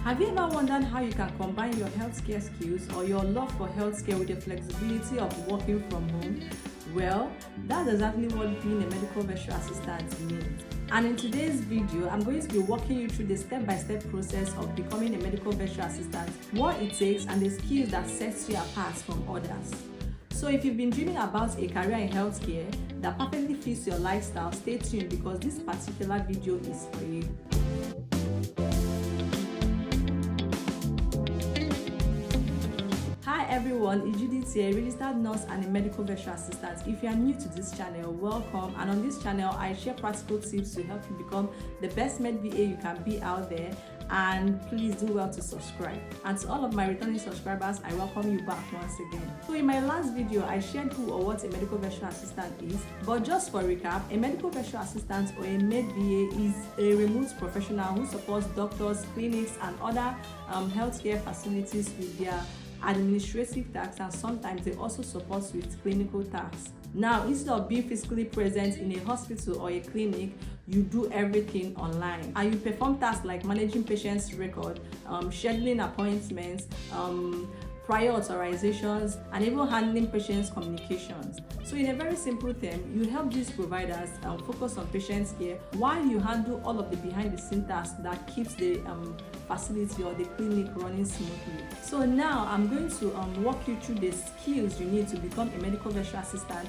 Have you ever wondered how you can combine your healthcare skills or your love for healthcare with the flexibility of working from home? Well, that's exactly what being a medical virtual assistant means. And in today's video, I'm going to be walking you through the step-by-step process of becoming a medical virtual assistant, what it takes, and the skills that sets you apart from others. So if you've been dreaming about a career in healthcare that perfectly fits your lifestyle, stay tuned because this particular video is for you. Hi everyone, it's Judith here, a registered nurse and a medical virtual assistant. If you are new to this channel, welcome. And on this channel, I share practical tips to help you become the best MedVA you can be out there. And please do well to subscribe. And to all of my returning subscribers, I welcome you back once again. So in my last video, I shared who or what a medical virtual assistant is. But just for recap, a medical virtual assistant or a MedVA is a remote professional who supports doctors, clinics, and other healthcare facilities with their administrative tasks, and sometimes they also support with clinical tasks. Now, instead of being physically present in a hospital or a clinic, you do everything online and you perform tasks like managing patients' record, scheduling appointments, prior authorizations, and even handling patients' communications. So in a very simple term, you help these providers focus on patients' care while you handle all of the behind-the-scenes tasks that keeps the facility or the clinic running smoothly. So now I'm going to walk you through the skills you need to become a medical virtual assistant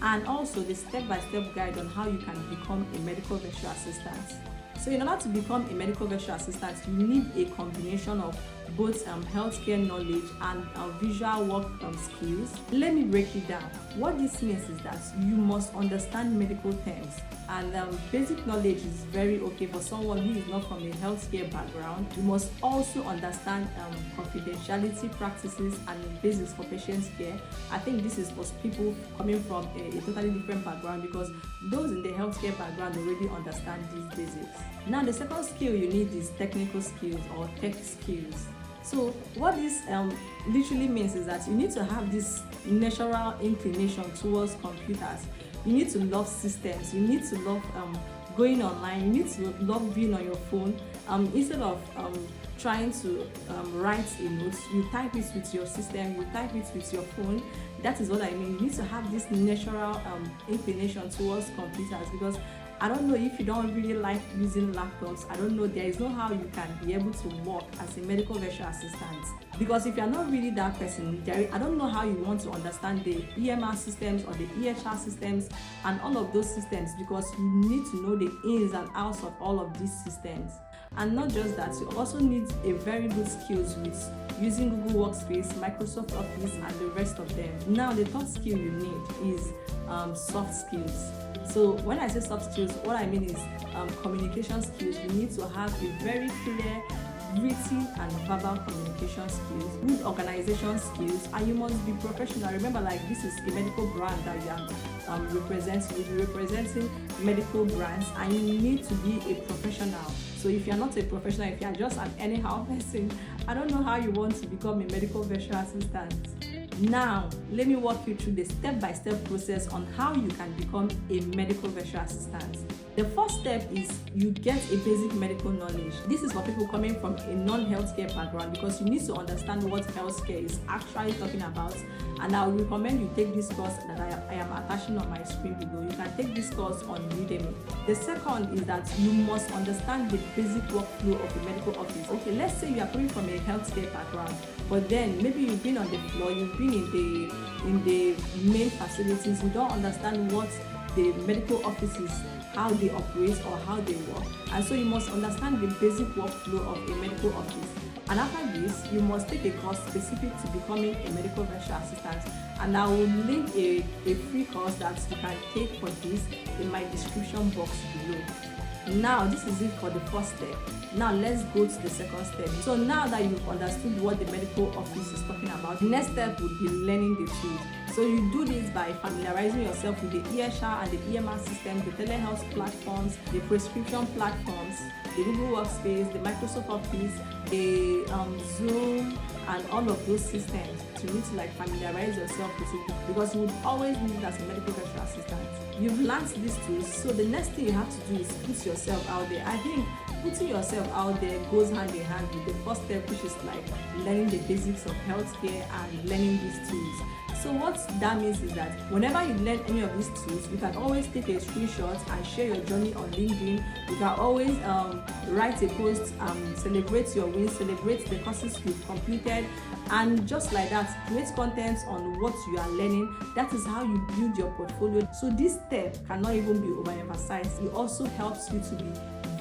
and also the step-by-step guide on how you can become a medical virtual assistant. So in order to become a medical virtual assistant, you need a combination of both healthcare knowledge and visual work skills. Let me break it down. What this means is that you must understand medical terms, and basic knowledge is very okay for someone who is not from a healthcare background. You must also understand confidentiality practices and basics for patients' care. I think this is for people coming from a totally different background, because those in the healthcare background already understand these basics. Now, the second skill you need is technical skills or tech skills. So what this literally means is that you need to have this natural inclination towards computers. You need to love systems. You need to love going online. You need to love being on your phone. Instead of trying to write a note, you type it with your system, you type it with your phone. That is what I mean. You need to have this natural inclination towards computers, because I don't know if you don't really like using laptops. I don't know, there is no how you can be able to work as a medical virtual assistant. Because if you're not really that person, I don't know how you want to understand the EMR systems or the EHR systems and all of those systems, because you need to know the ins and outs of all of these systems. And not just that, you also need a very good skills with using Google Workspace, Microsoft Office, and the rest of them. Now, the third skill you need is soft skills. So when I say soft skills, what I mean is communication skills. You need to have a very clear written and verbal communication skills, good organization skills, and you must be professional. Remember, like, this is a medical brand that you are representing. You'll be representing medical brands, and you need to be a professional. So if you're not a professional, if you're just an anyhow person, I don't know how you want to become a medical virtual assistant. Now, let me walk you through the step-by-step process on how you can become a medical virtual assistant. The first step is you get a basic medical knowledge. This is for people coming from a non-healthcare background, because you need to understand what healthcare is actually talking about. And I would recommend you take this course that I am attaching on my screen below. You can take this course on Udemy. The second is that you must understand the basic workflow of a medical office. Okay, let's say you are coming from a healthcare background, but then maybe you've been on the floor, you've been in the main facilities, you don't understand what the medical offices, how they operate or how they work. And so you must understand the basic workflow of a medical office. And after this, you must take a course specific to becoming a medical virtual assistant. And I will link a free course that you can take for this in my description box below. Now, this is it for the first step. Now let's go to the second step. So now that you've understood what the medical office is talking about, the next step would be learning the tools. So you do this by familiarizing yourself with the EHR and the EMR system, the telehealth platforms, the prescription platforms, the Google Workspace, the Microsoft Office, the Zoom, and all of those systems. You need to familiarize yourself with it, because you would always need it as a medical virtual assistant. You've learned these tools, so the next thing you have to do is put yourself out there. I think putting yourself out there goes hand in hand with the first step, which is like learning the basics of healthcare and learning these tools. So what that means is that whenever you learn any of these tools, you can always take a screenshot and share your journey on LinkedIn. You can always write a post, celebrate your wins, celebrate the courses you've completed, and just like that, create content on what you are learning. That is how you build your portfolio. So this step cannot even be overemphasized. It also helps you to be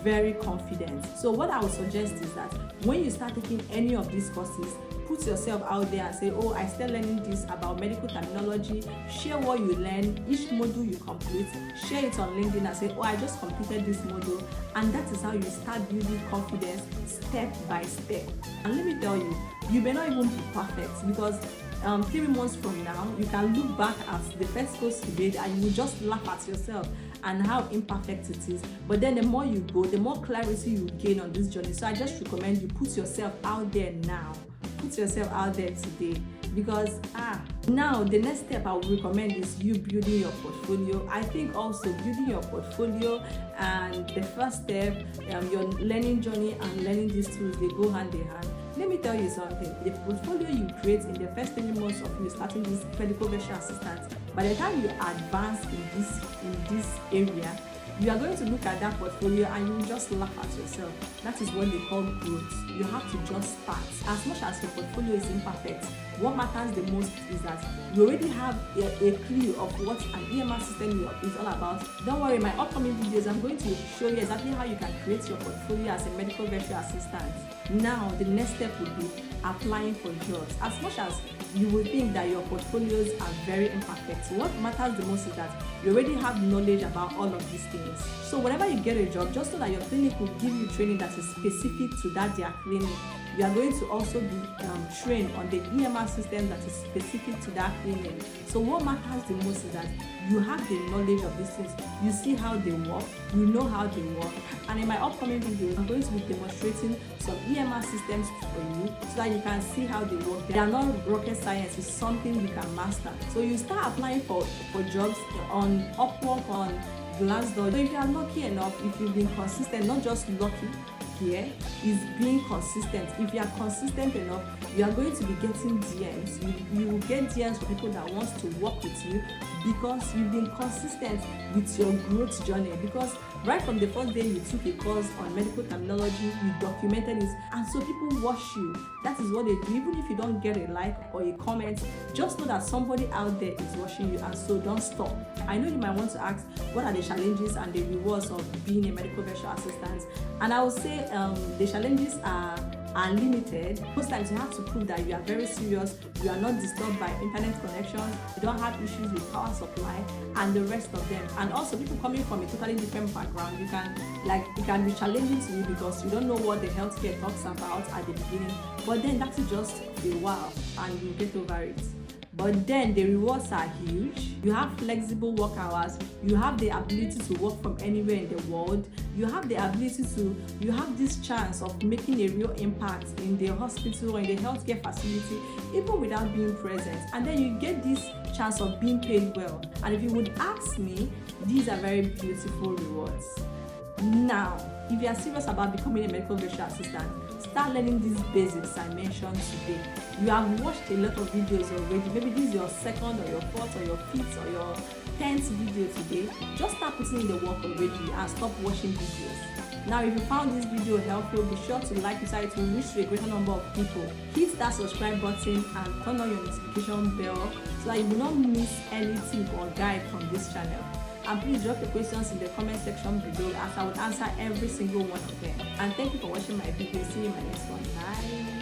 very confident. So what I would suggest is that when you start taking any of these courses, put yourself out there and say, oh, I started learning this about medical terminology. Share what you learn, each module you complete, share it on LinkedIn and say, oh, I just completed this module. And that is how you start building confidence step by step. And let me tell you, you may not even be perfect, because 3 months from now, you can look back at the first course you did and you will just laugh at yourself and how imperfect it is. But then the more you go, the more clarity you gain on this journey. So I just recommend you put yourself out there now. Put yourself out there today, because now the next step I would recommend is you building your portfolio. I think also building your portfolio and the first step, your learning journey and learning these tools, they go hand in hand. Let me tell you something. The portfolio you create in the first 3 months of you starting this medical virtual assistant, by the time you advance in this area, you are going to look at that portfolio and you will just laugh at yourself. That is what they call growth. You have to just start. As much as your portfolio is imperfect, what matters the most is that you already have a clue of what an EMR system is all about. Don't worry, my upcoming videos, I'm going to show you exactly how you can create your portfolio as a medical virtual assistant. Now, the next step would be applying for jobs. As much as you would think that your portfolios are very imperfect, what matters the most is that you already have knowledge about all of these things. So whenever you get a job, just know that your clinic will give you training that is specific to their clinic. You are going to also be trained on the EMR system that is specific to that clinic. So what matters the most is that you have the knowledge of these things. You see how they work, you know how they work. And in my upcoming videos, I'm going to be demonstrating some EMR systems for you so that you can see how they work. They are not rocket science, it's something you can master. So you start applying for jobs on Upwork, on Glassdoor. So if you are lucky enough, if you've been consistent, not just lucky, here is being consistent. If you are consistent enough, you are going to be getting DMs. You will get DMs for people that wants to work with you because you've been consistent with your growth journey. Because right from the first day you took a course on medical terminology, you documented it, and so people watch you. That is what they do. Even if you don't get a like or a comment, just know that somebody out there is watching you, and so don't stop. I know you might want to ask, what are the challenges and the rewards of being a medical virtual assistant? And I will say the challenges are limited. Most times you have to prove that you are very serious, you are not disturbed by internet connections, you don't have issues with power supply and the rest of them. And also people coming from a totally different background, it can be challenging to you because you don't know what the healthcare talks about at the beginning, but then that is just a while and you get over it. But then the rewards are huge. You have flexible work hours. You have the ability to work from anywhere in the world. You have this chance of making a real impact in the hospital or in the healthcare facility, even without being present. And then you get this chance of being paid well. And if you would ask me, these are very beautiful rewards. Now, if you are serious about becoming a medical virtual assistant, start learning these basics I mentioned today. You have watched a lot of videos already. Maybe this is your second or your fourth or your fifth or your 10th video today. Just start putting in the work already and stop watching videos. Now, if you found this video helpful, be sure to like it so it will reach to a greater number of people. Hit that subscribe button and turn on your notification bell so that you will not miss any tip or guide from this channel. And please drop your questions in the comment section below as I will answer every single one of them. And thank you for watching my video. See you in my next one. Bye.